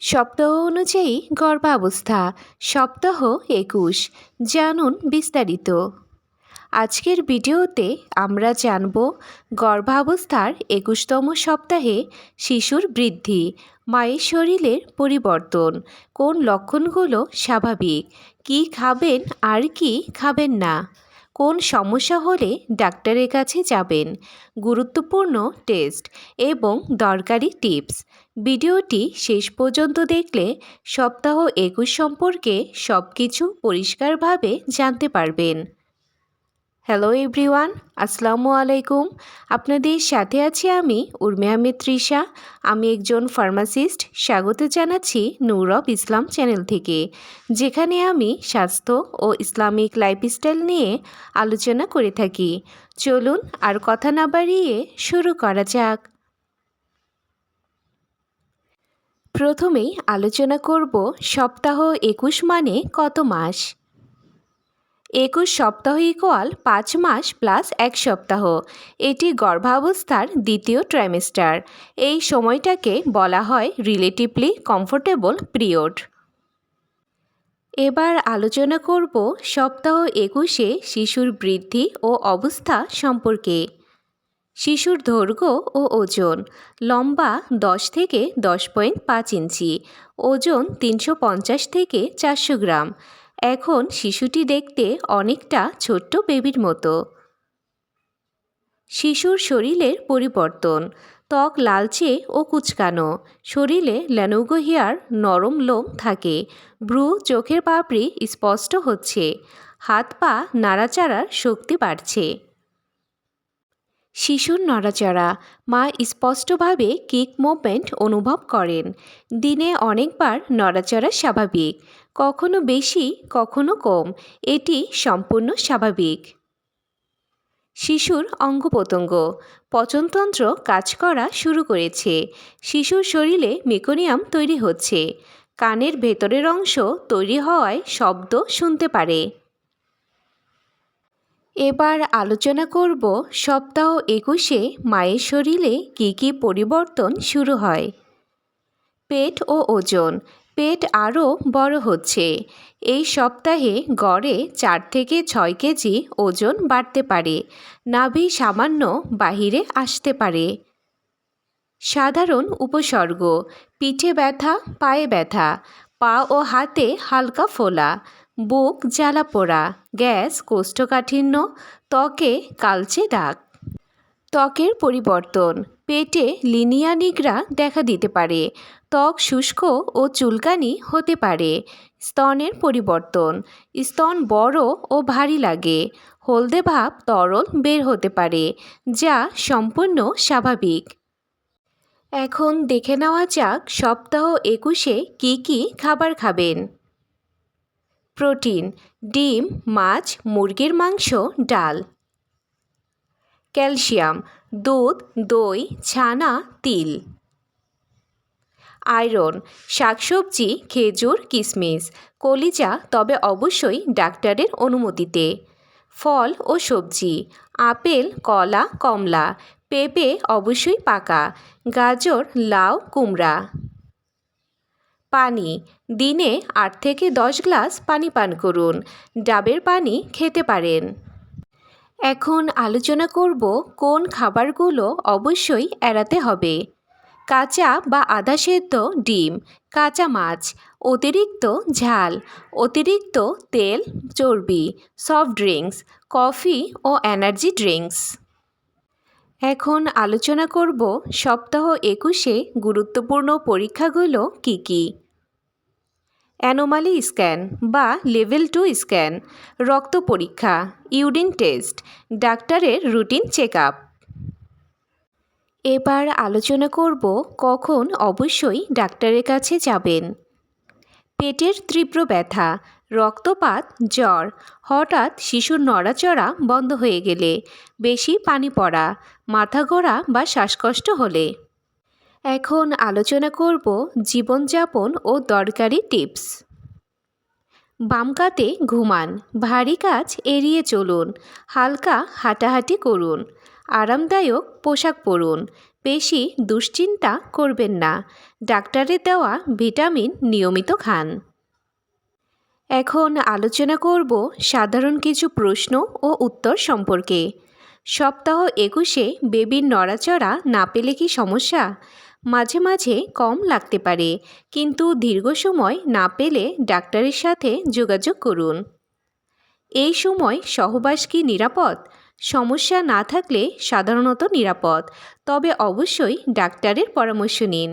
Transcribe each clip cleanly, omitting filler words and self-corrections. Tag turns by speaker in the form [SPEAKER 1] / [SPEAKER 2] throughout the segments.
[SPEAKER 1] সপ্তাহ অনুযায়ী গর্ভাবস্থা সপ্তাহ ২১। জানুন বিস্তারিত। আজকের ভিডিওতে আমরা জানব গর্ভাবস্থার ২১তম সপ্তাহে শিশুর বৃদ্ধি, মায়ের শরীরের পরিবর্তন, কোন লক্ষণগুলো স্বাভাবিক, কি খাবেন আর কি খাবেন না, কোন সমস্যা হলে ডাক্তারের কাছে যাবেন, গুরুত্বপূর্ণ টেস্ট এবং দরকারি টিপস। ভিডিওটি শেষ পর্যন্ত দেখলে সপ্তাহ ২১ সম্পর্কে সব কিছু পরিষ্কারভাবে জানতে পারবেন। হ্যালো এভরিওয়ান, আসসালামু আলাইকুম। আপনাদের সাথে আছি আমি উর্মি আহমেদ তৃষা। আমি একজন ফার্মাসিস্ট। স্বাগত জানাচ্ছি নূর অফ ইসলাম চ্যানেল থেকে, যেখানে আমি স্বাস্থ্য ও ইসলামিক লাইফস্টাইল নিয়ে আলোচনা করে থাকি। চলুন আর কথা না বাড়িয়ে শুরু করা যাক। প্রথমেই আলোচনা করব সপ্তাহ ২১ মানে কত মাস। ২১ সপ্তাহ ইকুয়াল ৫ মাস প্লাস ১ সপ্তাহ। এটি গর্ভাবস্থার দ্বিতীয় ট্রাইমেস্টার। এই সময়টাকে বলা হয় রিলেটিভলি কমফোর্টেবল পিরিয়ড। এবার আলোচনা করব সপ্তাহ ২১-এ শিশুর বৃদ্ধি ও অবস্থা সম্পর্কে। শিশুর দৈর্ঘ্য ও ওজন: লম্বা ১০ থেকে ১০.৫ ইঞ্চি, ওজন ৩৫০ থেকে ৪০০ গ্রাম। এখন শিশুটি দেখতে অনেকটা ছোট্ট বেবির মতো। শিশুর শরীরের পরিবর্তন: ত্বক লালচে ও কুচকানো, শরীরে ল্যানুগো হেয়ার, নরম লোম থাকে, ভ্রু, চোখের পাপড়ি স্পষ্ট হচ্ছে, হাত পা নাড়াচাড়ার শক্তি বাড়ছে। শিশুর নড়াচড়া: মা স্পষ্টভাবে কিক মুভমেন্ট অনুভব করেন। দিনে অনেকবার নড়াচড়া স্বাভাবিক, কখনো বেশি কখনো কম, এটি সম্পূর্ণ স্বাভাবিক। শিশুর অঙ্গপ্রত্যঙ্গ: পচনতন্ত্র কাজ করা শুরু করেছে, শিশুর শরীরে মেকোনিয়াম তৈরি হচ্ছে, কানের ভেতরের অংশ তৈরি হওয়ায় শব্দ শুনতে পারে। এবার আলোচনা করব সপ্তাহ ২১-এ মায়ের শরীরে কী কী পরিবর্তন শুরু হয়। পেট ও ওজন: পেট আরও বড় হচ্ছে। এই সপ্তাহে গড়ে ৪ থেকে ৬ কেজি ওজন বাড়তে পারে, নাভি সামান্য বাহিরে আসতে পারে। সাধারণ উপসর্গ: পিঠে ব্যথা, পায়ে ব্যথা, পা ও হাতে হালকা ফোলা, বুক জ্বালা পোড়া, গ্যাস, কোষ্ঠকাঠিন্য, ত্বকে কালচে দাগ। ত্বকের পরিবর্তন: পেটে লিনিয়া নিগ্রা দেখা দিতে পারে, ত্বক শুষ্ক ও চুলকানি হতে পারে। স্তনের পরিবর্তন: স্তন বড় ও ভারী লাগে, হলদে ভাব তরল বের হতে পারে, যা সম্পূর্ণ স্বাভাবিক। এখন দেখে নেওয়া যাক সপ্তাহ ২১-এ কী কী খাবার খাবেন। প্রোটিন: ডিম, মাছ, মুরগির মাংস, ডাল। ক্যালসিয়াম: দুধ, দই, ছানা, তিল। আয়রন: শাকসবজি, খেজুর, কিশমিশ, কলিজা, তবে অবশ্যই ডাক্তারের অনুমতিতে। ফল ও সবজি: আপেল, কলা, কমলা, পেঁপে অবশ্যই পাকা, গাজর, লাউ, কুমড়া। পানি: দিনে ৮ থেকে ১০ গ্লাস পানি পান করুন, ডাবের পানি খেতে পারেন। এখন আলোচনা করব কোন খাবারগুলো অবশ্যই এড়াতে হবে। কাঁচা বা আধা সেদ্ধ ডিম, কাঁচা মাছ, অতিরিক্ত ঝাল, অতিরিক্ত তেল, চর্বি, সফট ড্রিঙ্কস, কফি ও এনার্জি ড্রিঙ্কস। এখন আলোচনা করব সপ্তাহ ২১-এ গুরুত্বপূর্ণ পরীক্ষাগুলো কী কী। অ্যানোমালি স্ক্যান বা লেভেল 2 স্ক্যান, রক্ত পরীক্ষা, ইউরিন টেস্ট, ডাক্তারের রুটিন চেক আপ। এবার আলোচনা করব কখন অবশ্যই ডাক্তারের কাছে যাবেন। পেটের তীব্র ব্যথা, রক্তপাত, জ্বর, হঠাৎ শিশুর নড়াচড়া বন্ধ হয়ে গেলে, বেশি পানি পড়া, মাথা ঘোরা বা শ্বাসকষ্ট হলে। এখন আলোচনা করব জীবনযাপন ও দরকারি টিপস। বাম কাতে ঘুমান, ভারী কাজ এড়িয়ে চলুন, হালকা হাঁটাহাঁটি করুন, আরামদায়ক পোশাক পরুন, বেশি দুশ্চিন্তা করবেন না। ডাক্তারের দেওয়া ভিটামিন নিয়মিত খান। এখন আলোচনা করব সাধারণ কিছু প্রশ্ন ও উত্তর সম্পর্কে। সপ্তাহ 21-এ বেবির নড়াচড়া না পেলে কি সমস্যা? মাঝে মাঝে কম লাগতে পারে, কিন্তু দীর্ঘ সময় না পেলে ডাক্তারের সাথে যোগাযোগ করুন। এই সময় সহবাস কি নিরাপদ? সমস্যা না থাকলে সাধারণত নিরাপদ, তবে অবশ্যই ডাক্তারের পরামর্শ নিন।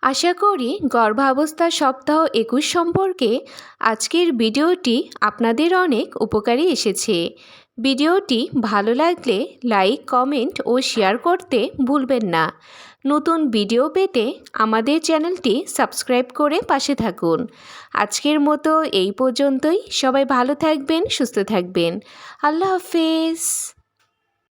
[SPEAKER 1] আশা করি গর্ভাবস্থা সপ্তাহ 21 সম্পর্কে আজকের ভিডিওটি আপনাদের অনেক উপকারী এসেছে। ভিডিওটি ভালো লাগলে লাইক, কমেন্ট ও শেয়ার করতে ভুলবেন না। নতুন ভিডিও পেতে আমাদের চ্যানেলটি সাবস্ক্রাইব করে পাশে থাকুন। আজকের মতো এই পর্যন্তই। সবাই ভালো থাকবেন, সুস্থ থাকবেন। আল্লাহ হাফেজ।